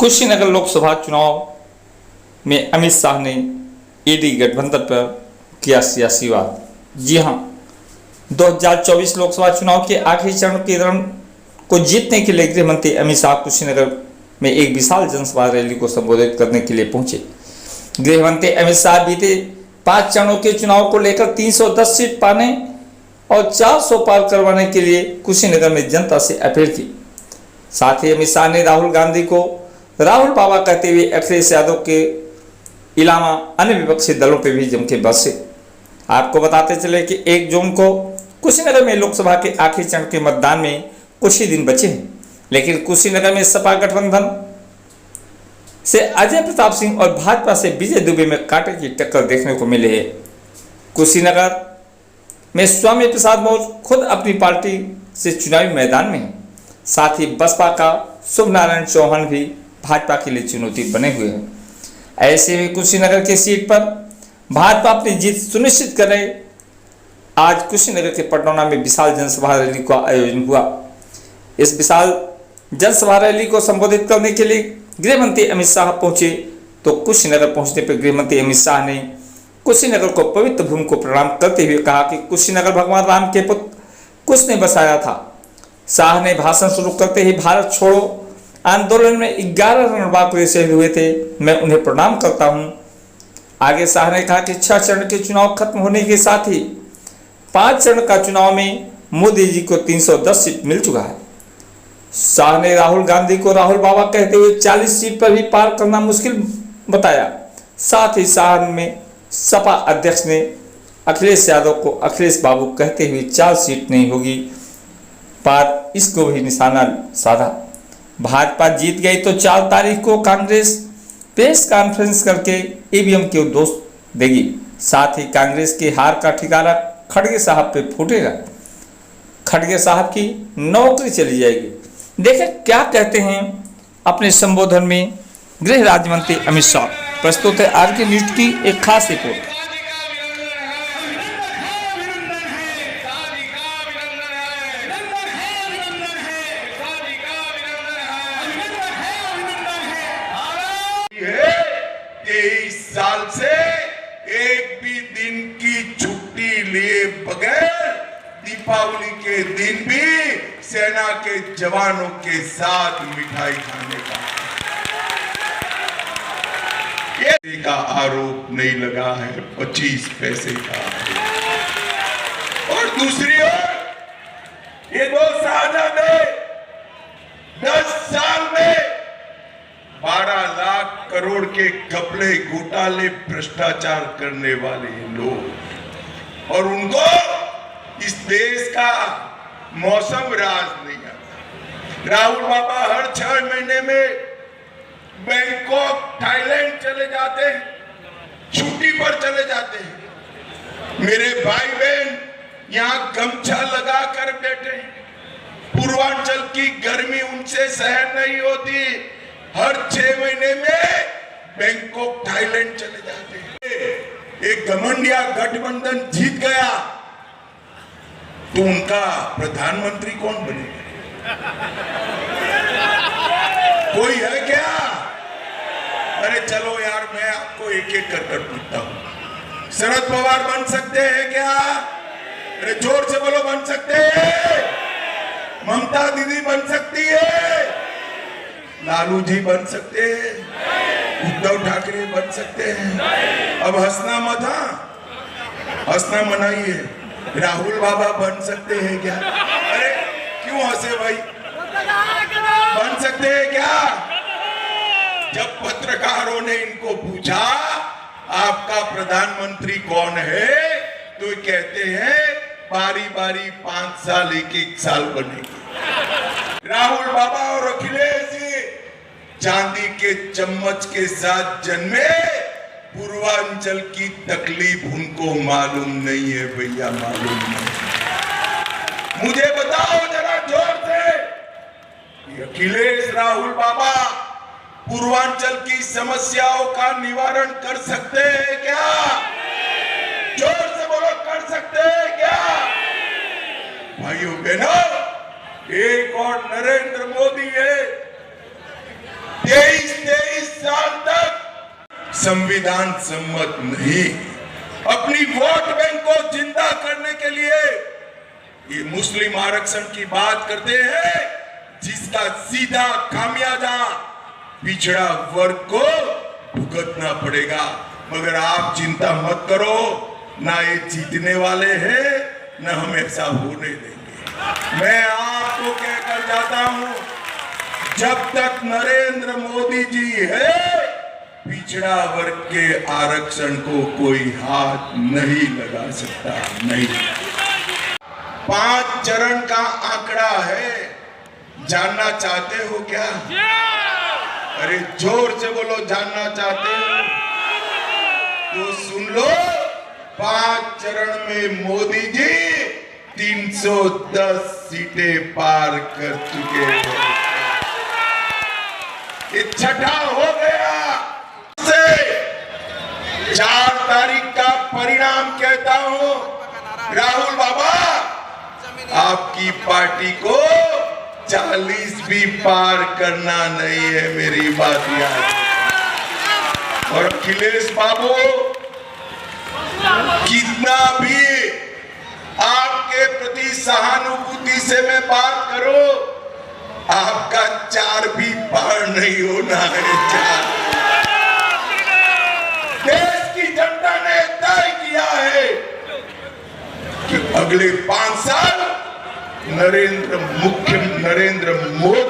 कुशीनगर लोकसभा चुनाव में अमित शाह ने ईडी गठबंधन पर किया सियासी वार। जी हां, 2024 लोकसभा चुनाव के आखिरी चरण के दौरान को जीतने के लिए गृह मंत्री अमित शाह कुशीनगर में एक विशाल जनसभा रैली को संबोधित करने के लिए पहुंचे। गृह मंत्री अमित शाह बीते 5 चरणों के चुनाव को लेकर 310 सीट पाने और 400 पार करवाने के लिए कुशीनगर में जनता से अपील की। साथ ही अमित शाह ने राहुल गांधी को राहुल बाबा कहते हुए अखिलेश यादव के अलावा अन्य विपक्षी दलों पर भी जम के बरसे। आपको बताते चले कि 1 जून को कुशीनगर में लोकसभा के आखिरी चरण के मतदान में कुछ ही दिन बचे हैं, लेकिन कुशीनगर में सपा गठबंधन से अजय प्रताप सिंह और भाजपा से विजय दुबे में कांटे की टक्कर देखने को मिली है। कुशीनगर में स्वामी प्रसाद मौर्य खुद अपनी पार्टी से चुनावी मैदान में हैं। साथ ही बसपा का शुभ नारायण चौहान भी भाजपा के लिए चुनौती बने हुए हैं। ऐसे में कुशीनगर की सीट पर भाजपा अपनी जीत सुनिश्चित करे। आज कुशीनगर के पटौना में विशाल जनसभा रैली का आयोजन हुआ। इस विशाल जनसभा रैली को संबोधित करने के लिए गृह मंत्री अमित शाह पहुंचे तो कुशीनगर पहुंचने पर गृह मंत्री अमित शाह ने कुशीनगर को पवित्र भूमि को प्रणाम करते हुए कहा कि कुशीनगर भगवान राम के पुत्र कुश ने बसाया था। शाह ने भाषण शुरू करते ही भारत छोड़ो आंदोलन में 11 रणबांकुरे शहीद हुए थे, मैं उन्हें प्रणाम करता हूं। आगे शाह ने कहा कि 6 चरण के चुनाव खत्म होने के साथ ही 5 चरण का चुनाव में मोदी जी को 310 सीट मिल चुका है। शाह ने राहुल गांधी को राहुल बाबा कहते हुए 40 सीट पर भी पार करना मुश्किल बताया। साथ ही शाह में सपा अध्यक्ष ने अखिलेश यादव को अखिलेश बाबू कहते हुए 4 सीट नहीं होगी पार, इसको भी निशाना साधा। भाजपा जीत गई तो 4 तारीख को कांग्रेस प्रेस कॉन्फ्रेंस करके ईवीएम के दोष देगी। साथ ही कांग्रेस की हार का ठिकाना खड़गे साहब पे फूटेगा। खड़गे साहब की नौकरी चली जाएगी। देखें क्या कहते हैं अपने संबोधन में गृह राज्य मंत्री अमित शाह। प्रस्तुत है आरके न्यूज की एक खास रिपोर्ट। साल से एक भी दिन की छुट्टी लिए बगैर दीपावली के दिन भी सेना के जवानों के साथ मिठाई खाने का आरोप नहीं लगा है, 25 पैसे का। और दूसरी ओर ये 2 साल में 10 साल में 12 लाख करोड़ के घपले घोटाले भ्रष्टाचार करने वाले लोग, और उनको इस देश का मौसम राज नहीं आता। राहुल बाबा हर 6 महीने में बैंकॉक थाईलैंड चले जाते हैं, छुट्टी पर चले जाते हैं। मेरे भाई बहन यहां गमछा लगा कर बैठे। पूर्वांचल की गर्मी उनसे सहन नहीं होती, हर 6 महीने में बैंकॉक थाईलैंड चले जाते हैं। एक घमंडिया गठबंधन जीत गया तो उनका प्रधानमंत्री कौन बनेगा? कोई है क्या? अरे चलो यार, मैं आपको एक-एक कर पूछता हूं। शरद पवार बन सकते हैं क्या? अरे जोर से बोलो, बन सकते हैं? ममता दीदी बन सकती है? लालू जी बन सकते हैं? उद्धव ठाकरे बन सकते हैं? अब हंसना मत, हंसना मनाइए। राहुल बाबा बन सकते हैं क्या? अरे क्यों हंसे भाई? बन सकते हैं क्या? जब पत्रकारों ने इनको पूछा आपका प्रधानमंत्री कौन है, तो कहते हैं बारी बारी 5 साल 1-1 साल बनेगी। राहुल बाबा और अखिलेश जी चांदी के चम्मच के साथ जन्मे, पूर्वांचल की तकलीफ उनको मालूम नहीं है भैया, मालूम नहीं। मुझे बताओ जरा जोर से, अखिलेश राहुल बाबा पूर्वांचल की समस्याओं का निवारण कर सकते हैं क्या? जोर से बोलो, कर सकते हैं क्या? भाइयों बहनों, एक और नरेंद्र मोदी है 23 साल तक संविधान सम्मत नहीं, अपनी वोट बैंक को जिंदा करने के लिए ये मुस्लिम आरक्षण की बात करते हैं, जिसका सीधा खामियाजा पिछड़ा वर्ग को भुगतना पड़ेगा। मगर आप चिंता मत करो, ना ये जीतने वाले हैं, ना हम ऐसा होने देंगे। मैं आपको कहकर जाता हूं, जब तक नरेंद्र मोदी जी है, पिछड़ा वर्ग के आरक्षण को कोई हाथ नहीं लगा सकता। नहीं, 5 चरण का आंकड़ा है, जानना चाहते हो क्या? अरे जोर से बोलो, जानना चाहते हो तो सुन लो। 5 चरण में मोदी जी 310 सीटें पार कर चुके हैं। ये छठा हो गया। 4 तारीख का परिणाम कहता हूं, राहुल बाबा, आपकी पार्टी को 40 भी पार करना नहीं है, मेरी बात याद। और अखिलेश बाबू, कितना भी आपके प्रति सहानुभूति से मैं बात करूं, आपका 4 भी पार नहीं होना है। 4 देश की जनता ने तय किया है कि अगले 5 साल नरेंद्र मोदी